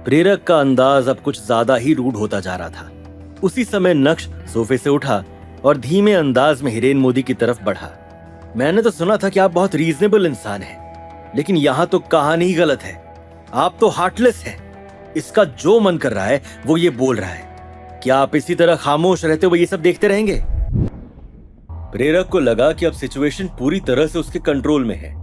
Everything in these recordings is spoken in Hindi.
प्रेरक का अंदाज अब कुछ ज्यादा ही रूड होता जा रहा था। उसी समय नक्श सोफे से उठा और धीमे अंदाज में हिरेन मोदी की तरफ बढ़ा। मैंने तो सुना था कि आप बहुत रीजनेबल इंसान हैं, लेकिन यहाँ तो कहानी ही गलत है। आप तो हार्टलेस हैं। इसका जो मन कर रहा है वो ये बोल रहा है। क्या आप इसी तरह खामोश रहते हुए ये सब देखते रहेंगे? प्रेरक को लगा कि अब सिचुएशन पूरी तरह से उसके कंट्रोल में है।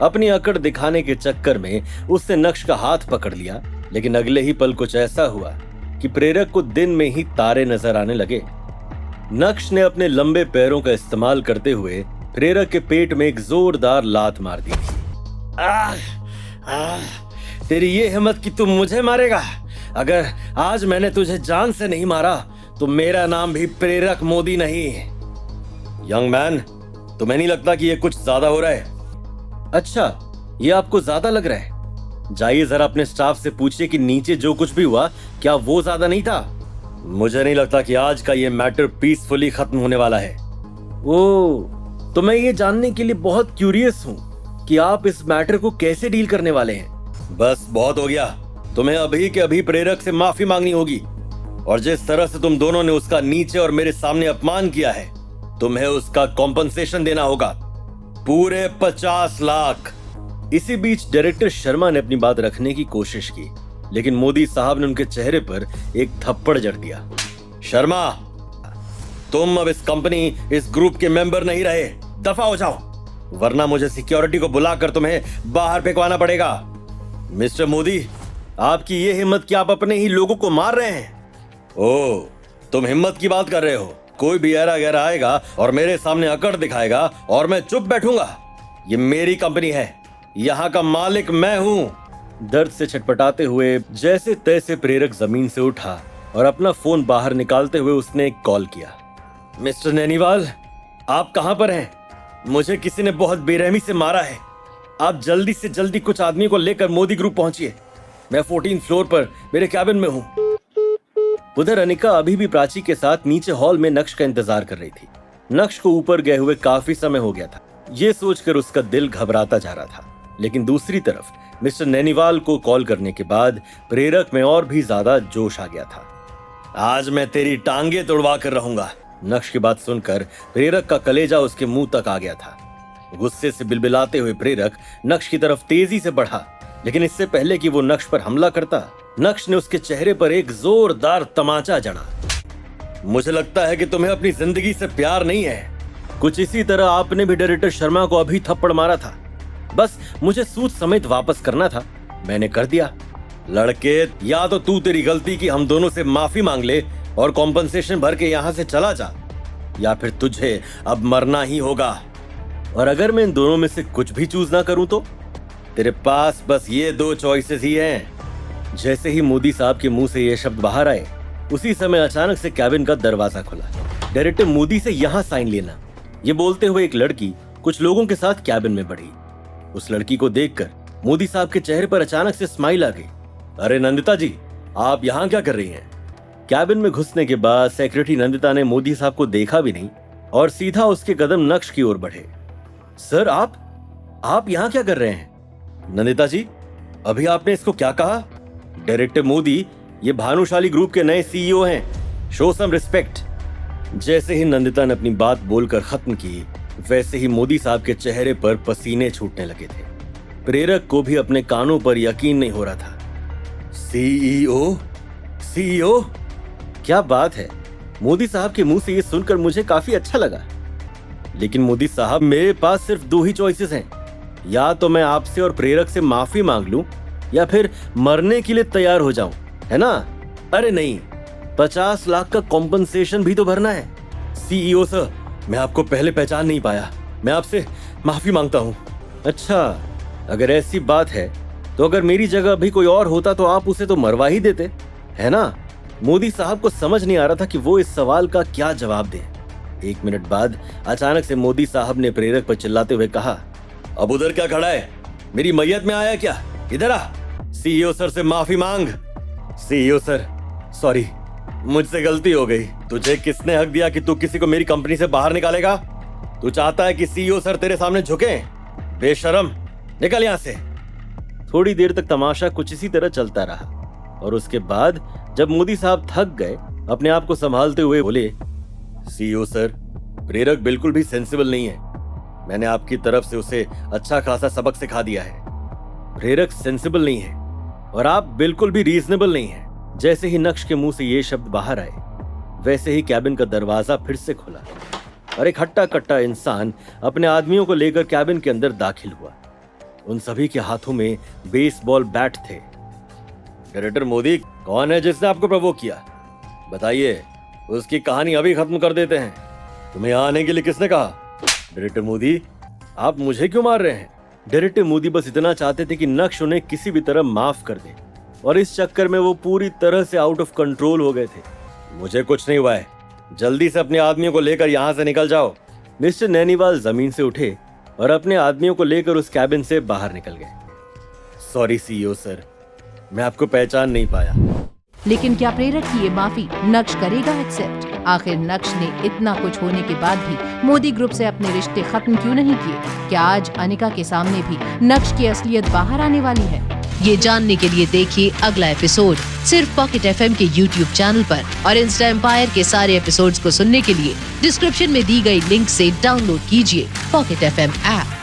अपनी अकड़ दिखाने के चक्कर में उसने नक्श का हाथ पकड़ लिया, लेकिन अगले ही पल कुछ ऐसा हुआ कि प्रेरक को दिन में ही तारे नजर आने लगे। नक्श ने अपने लंबे पैरों का इस्तेमाल करते हुए प्रेरक के पेट में एक जोरदार लात मार दी थी। तेरी ये हिम्मत कि तुम मुझे मारेगा? अगर आज मैंने तुझे जान से नहीं मारा तो मेरा नाम भी प्रेरक मोदी नहीं। यंग मैन, तुम्हें नहीं लगता कि ये कुछ ज्यादा हो रहा है? अच्छा, ये आपको ज्यादा लग रहा है? जाइए जरा अपने स्टाफ से पूछिए कि नीचे जो कुछ भी हुआ क्या वो ज्यादा नहीं था? मुझे नहीं लगता कि आज का ये मैटर पीसफुली खत्म होने वाला है। ओह, तो मैं ये जानने के लिए बहुत क्यूरियस हूँ कि आप इस मैटर को कैसे डील करने वाले हैं। बस बहुत हो गया। तुम्हें अभी के अभी प्रेरक से माफी मांगनी होगी, और जिस तरह से तुम दोनों ने उसका नीचे और मेरे सामने अपमान किया है, तुम्हें उसका कॉम्पनसेशन देना होगा, पूरे 50 लाख। इसी बीच डायरेक्टर शर्मा ने अपनी बात रखने की कोशिश की, लेकिन मोदी साहब ने उनके चेहरे पर एक थप्पड़ जड़ दिया। शर्मा, तुम अब इस कंपनी, इस ग्रुप के मेंबर नहीं रहे। दफा हो जाओ, वरना मुझे सिक्योरिटी को बुलाकर तुम्हें बाहर फेंकवाना पड़ेगा। मिस्टर मोदी, आपकी ये हिम्मत कि आप अपने ही लोगों को मार रहे हैं? ओह, तुम हिम्मत की बात कर रहे हो? कोई भी ऐरा गैरा आएगा और मेरे सामने अकड़ दिखाएगा और मैं चुप बैठूंगा? ये मेरी कंपनी है, यहाँ का मालिक मैं हूँ। दर्द से छटपटाते हुए जैसे तैसे प्रेरक जमीन से उठा और अपना फोन बाहर निकालते हुए उसने एक कॉल किया। मिस्टर नैनीवाल, आप कहाँ पर हैं? मुझे किसी ने बहुत बेरहमी से मारा है। आप जल्दी से जल्दी कुछ आदमी को लेकर मोदी ग्रुप पहुंचिए। मैं 14 फ्लोर पर मेरे कैबिन में हूँ। उधर अनिका अभी भी प्राची के साथ नीचे हॉल में नक्श का इंतजार कर रही थी। नक्श को ऊपर गए हुए काफी समय हो गया था। ये सोचकर उसका दिल घबराता जा रहा था, लेकिन दूसरी तरफ मिस्टर नैनीवाल को कॉल करने के बाद प्रेरक में और भी ज्यादा जोश आ गया था। आज मैं तेरी टांगे तोड़वा कर रहूंगा। नक्श की बात सुनकर प्रेरक का कलेजा उसके मुंह तक आ गया था। गुस्से से बिलबिलाते हुए प्रेरक नक्श की तरफ तेजी से बढ़ा, लेकिन इससे पहले कि वो नक्श पर हमला करता, नक्श ने उसके चेहरे पर एक जोरदार तमाचा जड़ा। मुझे लगता है कि तुम्हें अपनी जिंदगी से प्यार नहीं है। कुछ इसी तरह आपने भी डायरेक्टर शर्मा को अभी थप्पड़ मारा था। बस मुझे सूद समेत वापस करना था, मैंने कर दिया। लड़के, या तो तू तेरी गलती की हम दोनों से माफी मांग ले और कॉम्पनसेशन भर के यहाँ से चला जा, या फिर तुझे अब मरना ही होगा। और अगर मैं इन दोनों में से कुछ भी चूज ना करूं तो तेरे पास बस ये 2 चॉइसेस ही हैं। जैसे ही मोदी साहब के मुंह से ये शब्द बाहर आए, उसी समय अचानक से कैबिन का दरवाजा खुला। डायरेक्टर मोदी से यहाँ साइन लेना, ये बोलते हुए एक लड़की कुछ लोगों के साथ कैबिन में बढ़ी। उस लड़की को देखकर मोदी साहब के चेहरे पर अचानक से स्माइल आ गई। अरे नंदिता जी, आप यहाँ क्या कर रही हैं? कैबिन में घुसने के बाद सेक्रेटरी नंदिता ने मोदी साहब को देखा भी नहीं और सीधा उसके कदम नक्श की ओर बढ़े। सर, आप यहाँ क्या कर रहे हैं? नंदिता जी, अभी आपने इसको क्या कहा? डायरेक्टर मोदी ये भानुशाली ग्रुप के नए सीईओ हैं, शो सम रिस्पेक्ट। जैसे ही नंदिता ने अपनी बात बोलकर खत्म की, वैसे ही मोदी साहब के चेहरे पर पसीने छूटने लगे थे। प्रेरक को भी अपने कानों पर यकीन नहीं हो रहा था। सीईओ? सीईओ? क्या बात है! मोदी साहब के मुंह से ये सुनकर मुझे काफी अच्छा लगा। लेकिन मोदी साहब, मेरे पास सिर्फ 2 ही चॉइसेस हैं, या तो मैं आपसे और प्रेरक से माफी मांग लूं या फिर मरने के लिए तैयार हो जाऊं, है ना? अरे नहीं, 50 लाख का कॉम्पनसेशन भी तो भरना है। सीईओ सर, मैं आपको पहले पहचान नहीं पाया, मैं आपसे माफी मांगता हूं। अच्छा, अगर ऐसी बात है तो अगर मेरी जगह भी कोई और होता तो आप उसे तो मरवा ही देते, है ना? मोदी साहब को समझ नहीं आ रहा था कि वो इस सवाल का क्या जवाब दें। 1 मिनट बाद अचानक से मोदी साहब ने प्रेरक पर चिल्लाते हुए कहा, अब उधर क्या खड़ा है? मेरी मैयत में आया क्या? इधर आ, सीईओ सर से माफी मांग। सीईओ सर, सॉरी, मुझसे गलती हो गई। तुझे किसने हक दिया कि तू किसी को मेरी कंपनी से बाहर निकालेगा? तू चाहता है कि सीईओ सर तेरे सामने झुके? बेशरम, निकल यहां से। थोड़ी देर तक तमाशा कुछ इसी तरह चलता रहा। और उसके बाद जब मोदी साहब थक गए, अपने आप को संभालते हुए बोले, सीईओ सर, प्रेरक बिल्कुल भी सेंसिबल नहीं है। मैंने आपकी तरफ से उसे अच्छा खासा सबक सिखा दिया है। प्रेरक सेंसिबल नहीं है और आप बिल्कुल भी रीजनेबल नहीं है। जैसे ही नक्श के मुंह से ये शब्द बाहर आए, वैसे ही कैबिन का दरवाजा फिर से खुला और एक हट्टा कट्टा इंसान अपने आदमियों को लेकर कैबिन के अंदर दाखिल हुआ। उन सभी के हाथों में बेसबॉल बैट थे। डायरेक्टर मोदी, कौन है जिसने आपको प्रवोक किया? बताइए, उसकी कहानी अभी खत्म कर देते हैं। तुम्हें यहाँ आने के लिए किसने कहा? डायरेक्टर मोदी, आप मुझे क्यों मार रहे हैं? डायरेक्टर मोदी बस इतना चाहते थे कि नक्श उन्हें किसी भी तरह माफ कर दे, और इस चक्कर में वो पूरी तरह से आउट ऑफ कंट्रोल हो गए थे। मुझे कुछ नहीं हुआ है, जल्दी से अपने आदमियों को लेकर यहाँ से निकल जाओ। मिस्टर नैनीवाल जमीन से उठे और अपने आदमियों को लेकर उस कैबिन से बाहर निकल गए। सॉरी सीईओ सर, मैं आपको पहचान नहीं पाया। लेकिन क्या प्रेरक की ये माफी नक्श करेगा एक्सेप्ट? आखिर नक्श ने इतना कुछ होने के बाद भी मोदी ग्रुप से अपने रिश्ते खत्म क्यों नहीं किए? क्या आज अनिका के सामने भी नक्श की असलियत बाहर आने वाली है? ये जानने के लिए देखिए अगला एपिसोड सिर्फ पॉकेट एफएम के यूट्यूब चैनल पर, और इंस्टा एम्पायर के सारे एपिसोड्स को सुनने के लिए डिस्क्रिप्शन में दी गई लिंक से डाउनलोड कीजिए पॉकेट एफएम ऐप।